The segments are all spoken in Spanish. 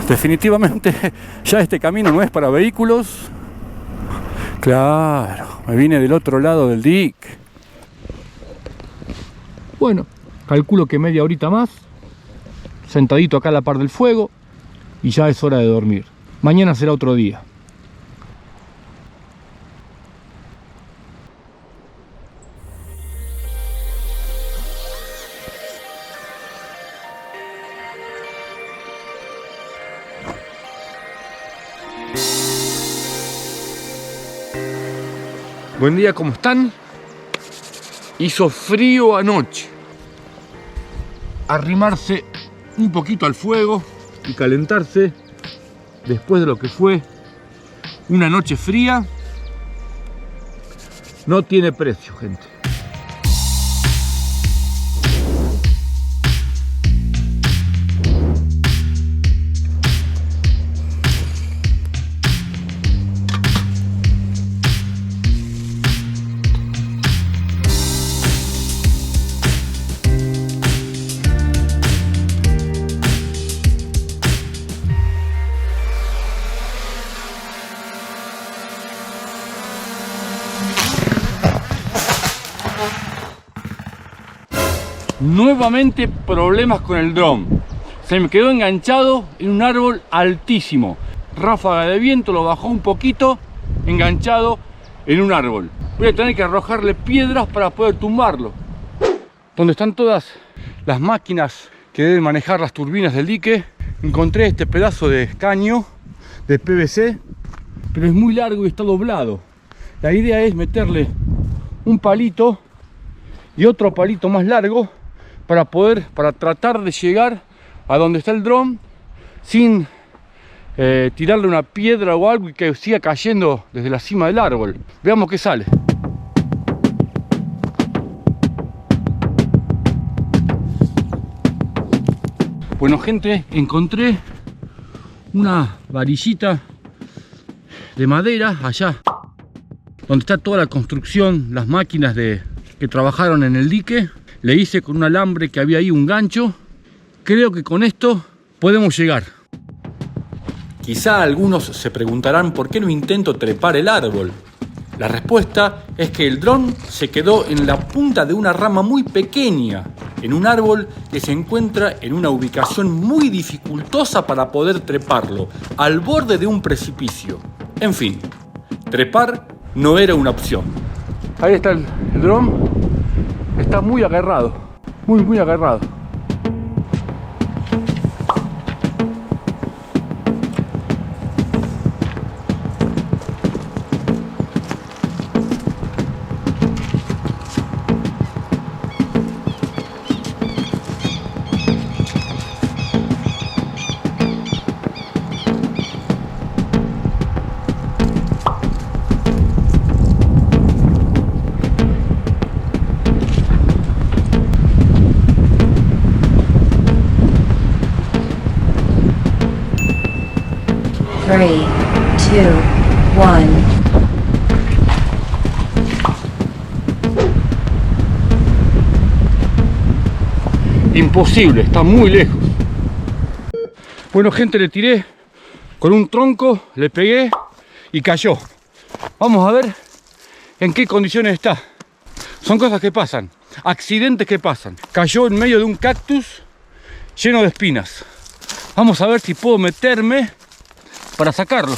Definitivamente ya este camino no es para vehículos. Claro, me vine del otro lado del dique. Bueno, calculo que media horita más, sentadito acá a la par del fuego, y ya es hora de dormir. Mañana será otro día. Buen día, ¿cómo están? Hizo frío anoche. Arrimarse un poquito al fuego y calentarse después de lo que fue una noche fría no tiene precio, gente. Nuevamente problemas con el dron. Se me quedó enganchado en un árbol altísimo. Ráfaga de viento lo bajó un poquito, enganchado en un árbol. Voy a tener que arrojarle piedras para poder tumbarlo. Donde están todas las máquinas que deben manejar las turbinas del dique, encontré este pedazo de caño de PVC, pero es muy largo y está doblado. La idea es meterle un palito y otro palito más largo para tratar de llegar a donde está el dron sin tirarle una piedra o algo y que siga cayendo desde la cima del árbol. Veamos qué sale. Bueno, gente, encontré una varillita de madera allá donde está toda la construcción, las máquinas que trabajaron en el dique. Le hice con un alambre que había ahí un gancho. Creo que con esto podemos llegar. Quizá algunos se preguntarán por qué no intento trepar el árbol. La respuesta es que el dron se quedó en la punta de una rama muy pequeña, en un árbol que se encuentra en una ubicación muy dificultosa para poder treparlo, al borde de un precipicio. En fin, trepar no era una opción. Ahí está el dron. Está muy agarrado, muy agarrado. Three, two, one. Imposible, está muy lejos. Bueno, gente, le tiré con un tronco, le pegué y cayó. Vamos a ver en qué condiciones está. Son cosas que pasan, accidentes que pasan. Cayó en medio de un cactus lleno de espinas. Vamos a ver si puedo meterme para sacarlo.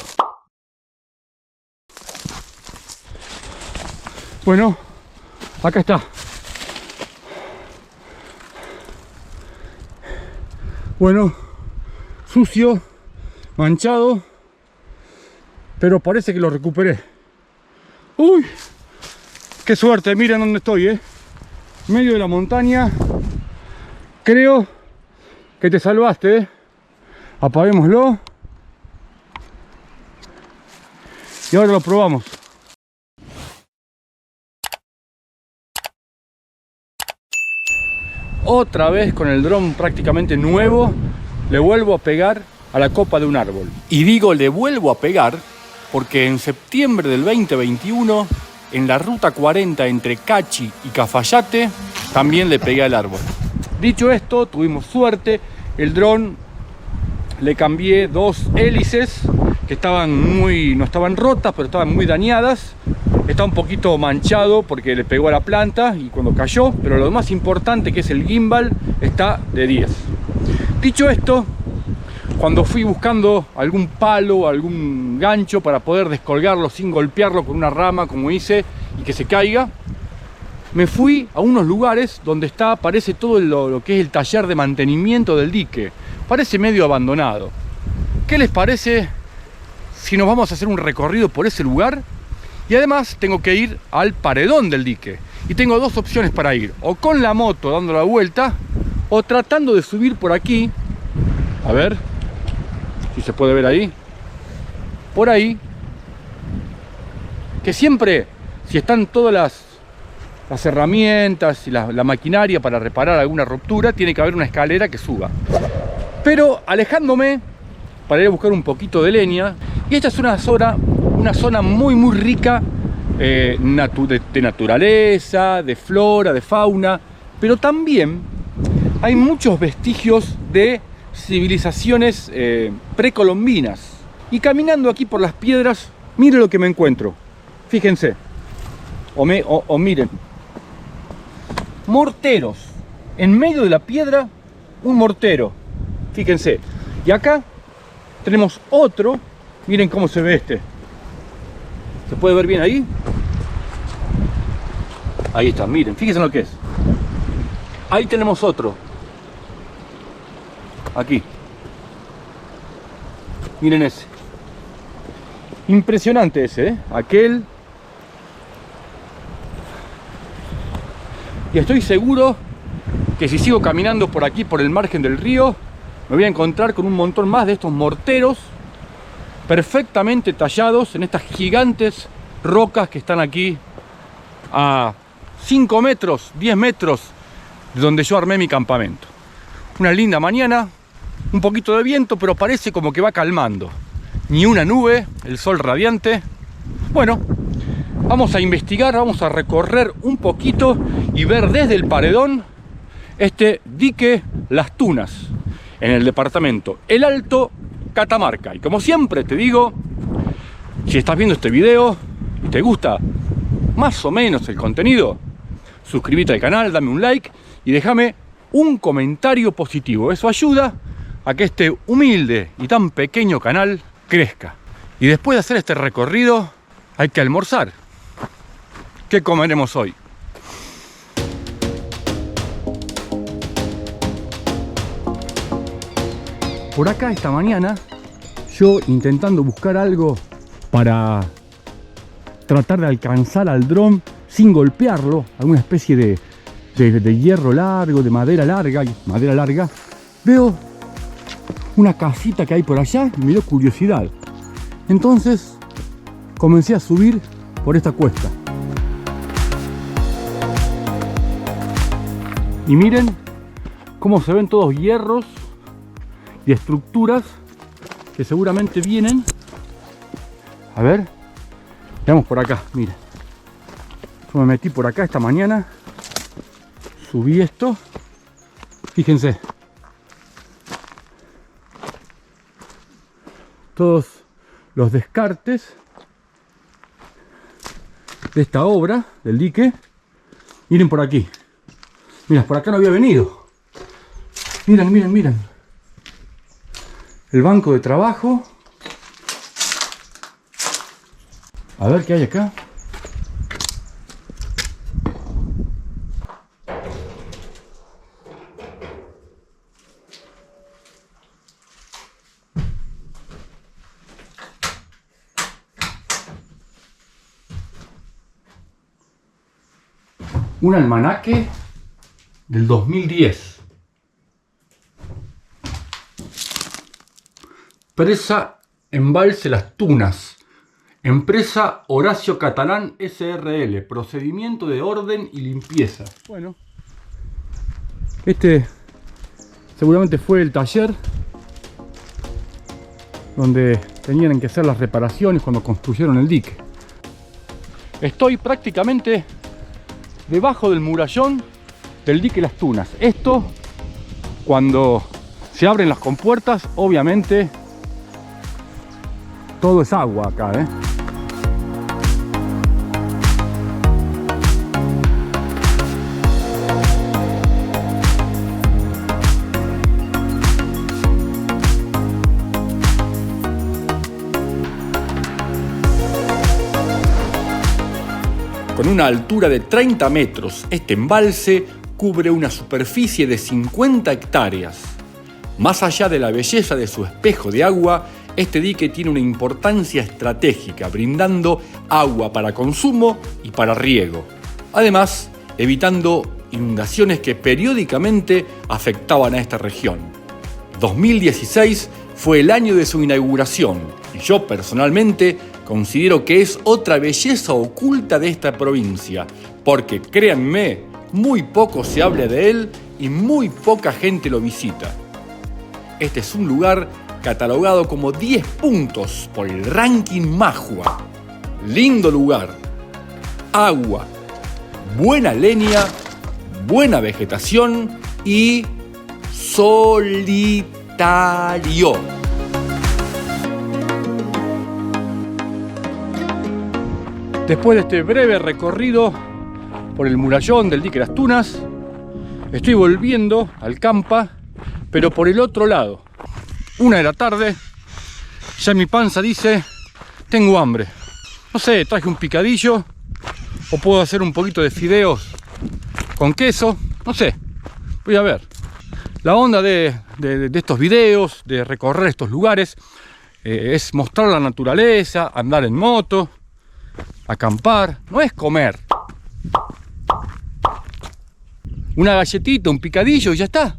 Bueno, acá está. Bueno, sucio, manchado, pero parece que lo recuperé. Uy, qué suerte, miren dónde estoy, en medio de la montaña. Creo que te salvaste, Apaguémoslo. Y ahora lo probamos. Otra vez con el dron prácticamente nuevo, le vuelvo a pegar a la copa de un árbol. Y digo le vuelvo a pegar porque en septiembre del 2021, en la ruta 40 entre Cachi y Cafayate, también le pegué al árbol. Dicho esto, tuvimos suerte, el dron le cambié dos hélices que no estaban rotas, pero estaban muy dañadas. Está un poquito manchado porque le pegó a la planta y cuando cayó, pero lo más importante, que es el gimbal, está de 10. Dicho esto, cuando fui buscando algún palo, algún gancho para poder descolgarlo sin golpearlo con una rama como hice y que se caiga, me fui a unos lugares donde parece todo lo que es el taller de mantenimiento del dique. Parece medio abandonado. ¿Qué les parece si nos vamos a hacer un recorrido por ese lugar? Y además tengo que ir al paredón del dique. Y tengo dos opciones para ir. O con la moto dando la vuelta, o tratando de subir por aquí. A ver si se puede ver ahí. Por ahí. Que siempre, si están todas las herramientas y la maquinaria para reparar alguna ruptura, tiene que haber una escalera que suba. Pero alejándome para ir a buscar un poquito de leña, y esta es una zona muy rica de naturaleza, de flora, de fauna, pero también hay muchos vestigios de civilizaciones precolombinas. Y caminando aquí por las piedras, miren lo que me encuentro. Fíjense, o miren, morteros. En medio de la piedra, un mortero. Fíjense. Y acá tenemos otro. Miren cómo se ve este. ¿Se puede ver bien ahí? Ahí está, miren, fíjense lo que es. Ahí tenemos otro. Aquí. Miren ese. Impresionante ese, ¿eh? Aquel. Y estoy seguro que si sigo caminando por aquí, por el margen del río, me voy a encontrar con un montón más de estos morteros perfectamente tallados en estas gigantes rocas que están aquí a 5 metros, 10 metros de donde yo armé mi campamento. Una linda mañana, un poquito de viento, pero parece como que va calmando. Ni una nube, el sol radiante. Bueno, vamos a investigar, vamos a recorrer un poquito y ver desde el paredón este dique Las Tunas, en el departamento El Alto, Catamarca. Y como siempre te digo, si estás viendo este video y te gusta más o menos el contenido, suscríbete al canal, dame un like y déjame un comentario positivo. Eso ayuda a que este humilde y tan pequeño canal crezca. Y después de hacer este recorrido hay que almorzar. ¿Qué comeremos hoy? Por acá esta mañana, yo intentando buscar algo para tratar de alcanzar al dron sin golpearlo, alguna especie de hierro largo, de madera larga, veo una casita que hay por allá y me dio curiosidad. Entonces comencé a subir por esta cuesta. Y miren cómo se ven todos hierros y estructuras que seguramente vienen. A ver, veamos por acá, miren. Yo me metí por acá esta mañana, subí esto, fíjense. Todos los descartes de esta obra del dique. Miren por aquí. Miren, por acá no había venido. Miren. El banco de trabajo. A ver qué hay acá. Un almanaque del 2010. Presa Embalse Las Tunas. Empresa Horacio Catalán SRL. Procedimiento de orden y limpieza. Bueno, este seguramente fue el taller donde tenían que hacer las reparaciones cuando construyeron el dique. Estoy prácticamente debajo del murallón del dique Las Tunas. Esto, cuando Se abren las compuertas, obviamente todo es agua acá, ¿eh? Con una altura de 30 metros, este embalse cubre una superficie de 50 hectáreas. Más allá de la belleza de su espejo de agua, este dique tiene una importancia estratégica, brindando agua para consumo y para riego. Además, evitando inundaciones que periódicamente afectaban a esta región. 2016 fue el año de su inauguración y yo personalmente considero que es otra belleza oculta de esta provincia, porque créanme, muy poco se habla de él y muy poca gente lo visita. Este es un lugar catalogado como 10 puntos por el ranking Majua. Lindo lugar, agua, buena leña, buena vegetación y solitario. Después de este breve recorrido por el murallón del dique Las Tunas, estoy volviendo al Campa, pero por el otro lado. 1 de la tarde, ya mi panza dice, tengo hambre. No sé, traje un picadillo, o puedo hacer un poquito de fideos con queso, no sé, voy a ver. La onda de estos videos, de recorrer estos lugares, es mostrar la naturaleza, andar en moto, acampar, no es comer. Una galletita, un picadillo y ya está.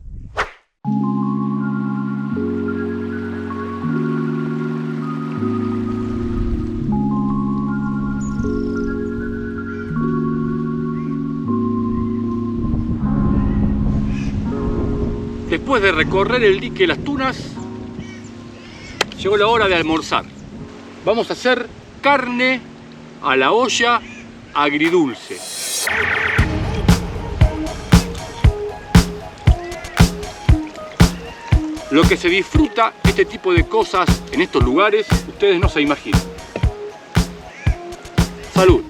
Después de recorrer el dique Las Tunas, llegó la hora de almorzar. Vamos a hacer carne a la olla agridulce. Lo que se disfruta este tipo de cosas en estos lugares, ustedes no se imaginan. Salud.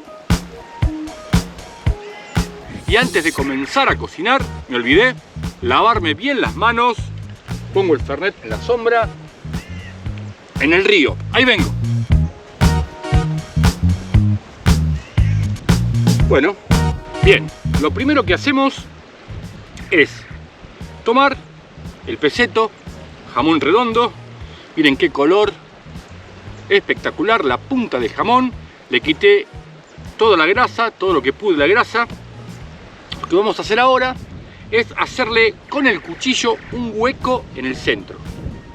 Y antes de comenzar a cocinar, me olvidé lavarme bien las manos. Pongo el Fernet en la sombra, en el río. Ahí vengo. Bueno, bien, lo primero que hacemos es tomar el peseto, jamón redondo. Miren qué color espectacular, la punta del jamón. Le quité toda la grasa, todo lo que pude de la grasa. Lo que vamos a hacer ahora es hacerle con el cuchillo un hueco en el centro.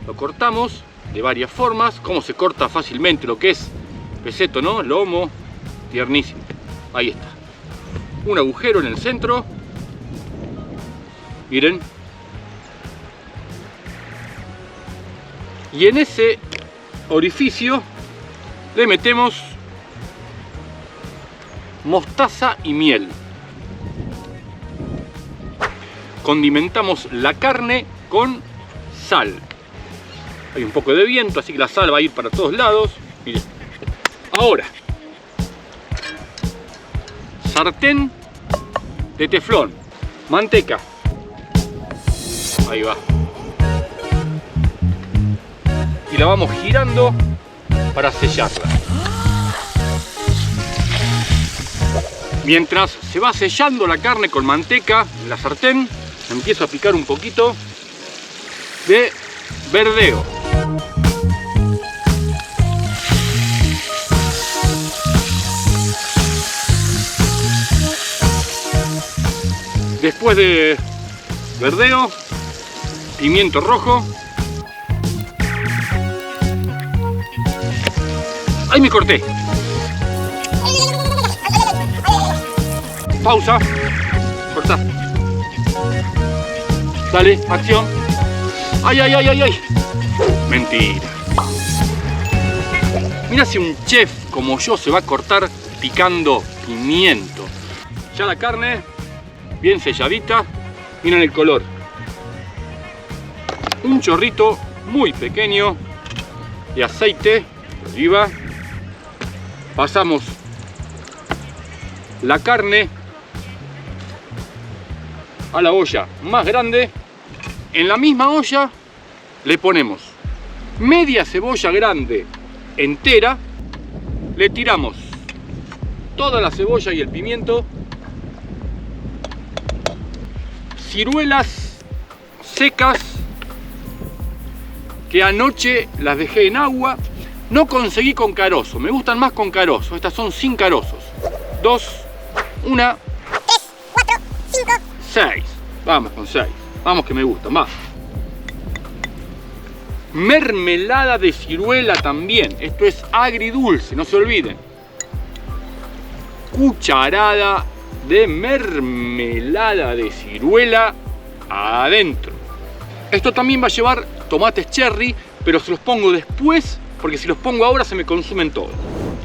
Lo cortamos de varias formas, como se corta fácilmente lo que es peseto, ¿no? Lomo, tiernísimo. Ahí está. Un agujero en el centro. Miren. Y en ese orificio le metemos mostaza y miel. Condimentamos la carne con sal. Hay un poco de viento, así que la sal va a ir para todos lados. Miren. Ahora, sartén de teflón, manteca. Ahí va. Y la vamos girando para sellarla. Mientras se va sellando la carne con manteca en la sartén, empiezo a picar un poquito de verdeo. Después de verdeo, pimiento rojo. ¡Ay, me corté! Pausa. Cortá. Dale, acción. ¡Ay, ay, ay, ay, ay! Mentira. Mira si un chef como yo se va a cortar picando pimiento. Ya la carne, bien selladita. Miren el color. un chorrito muy pequeño de aceite de oliva. Pasamos la carne a la olla más grande. En la misma olla le ponemos media cebolla grande entera. Le tiramos toda la cebolla y el pimiento. Ciruelas secas que anoche las dejé en agua. No conseguí con carozo, me gustan más con carozo. Estas son sin carozos. 2, 1, 3, 4, 5, 6. Vamos con 6. Vamos que me gustan, va. Mermelada de ciruela también. Esto es agridulce, no se olviden. Cucharada de mermelada de ciruela adentro. Esto también va a llevar tomates cherry, pero se los pongo después, porque si los pongo ahora se me consumen todos.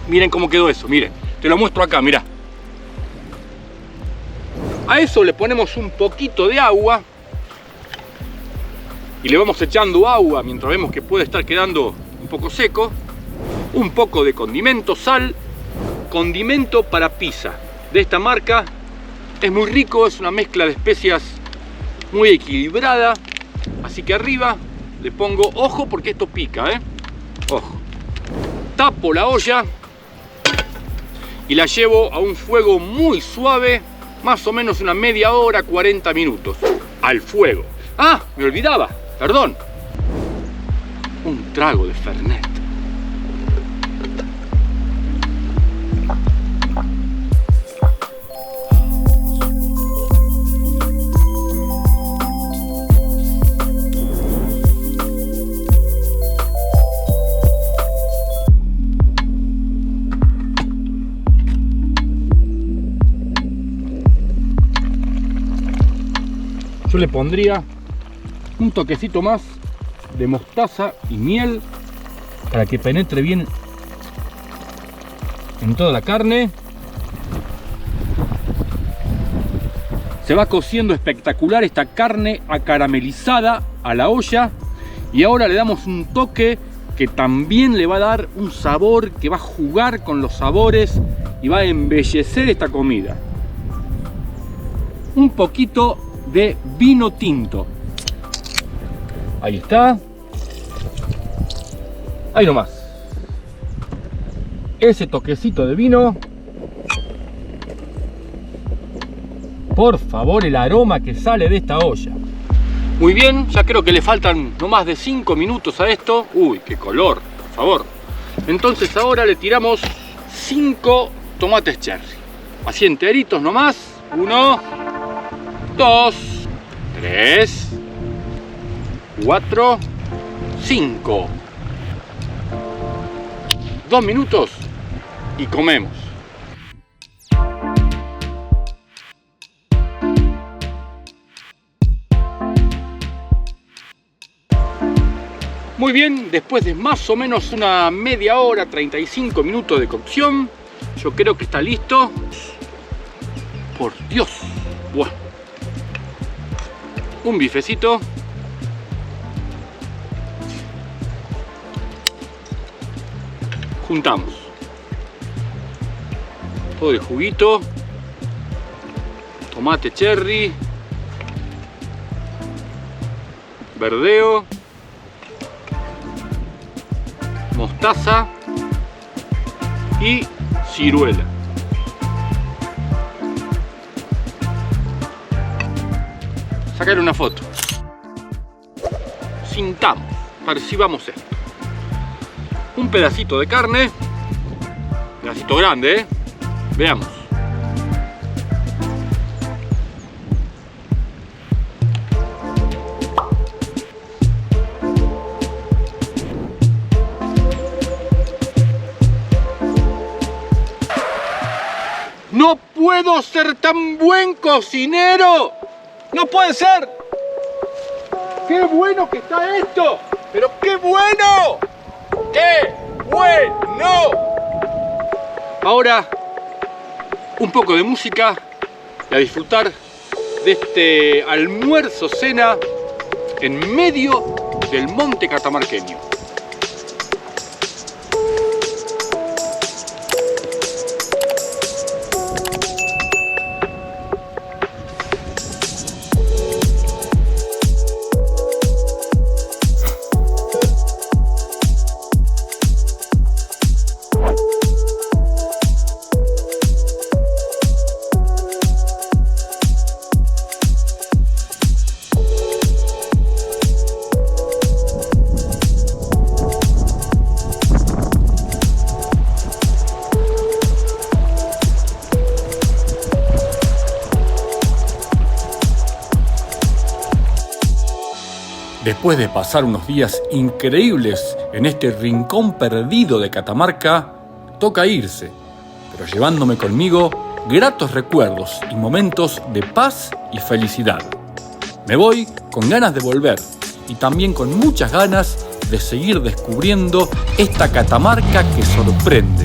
Miren cómo quedó eso, miren. Te lo muestro acá, mirá. A eso le ponemos un poquito de agua. Y le vamos echando agua mientras vemos que puede estar quedando un poco seco. Un poco de condimento, sal. Condimento para pizza. De esta marca. Es muy rico, es una mezcla de especias muy equilibrada. Así que arriba le pongo, ojo porque esto pica, ojo. Tapo la olla y la llevo a un fuego muy suave, más o menos una media hora, 40 minutos. Al fuego. Ah, me olvidaba, perdón. Un trago de Fernet. Yo le pondría un toquecito más de mostaza y miel para que penetre bien en toda la carne. Se va cociendo espectacular esta carne acaramelizada a la olla. Y ahora le damos un toque que también le va a dar un sabor que va a jugar con los sabores y va a embellecer esta comida. Un poquito de vino tinto. Ahí está. Ahí nomás. Ese toquecito de vino. Por favor, el aroma que sale de esta olla. Muy bien, ya creo que le faltan no más de 5 minutos a esto. Uy, qué color, por favor. Entonces ahora le tiramos 5 tomates cherry. Así enteritos nomás. 1, 2, 3, 4, 5. 2 minutos y comemos. Muy bien, después de más o menos una media hora, 35 minutos de cocción, yo creo que está listo. Por Dios. Bueno. Un bifecito. Juntamos todo el juguito, tomate cherry, verdeo, mostaza y ciruela. Sacar una foto. Sintamos, percibamos esto. Un pedacito de carne, pedacito grande, veamos. ¡No puedo ser tan buen cocinero! ¡No puede ser! ¡Qué bueno que está esto! ¡Pero qué bueno! ¡Qué bueno! Ahora, un poco de música y a disfrutar de este almuerzo cena en medio del monte catamarqueño. Después de pasar unos días increíbles en este rincón perdido de Catamarca, toca irse, pero llevándome conmigo gratos recuerdos y momentos de paz y felicidad. Me voy con ganas de volver y también con muchas ganas de seguir descubriendo esta Catamarca que sorprende.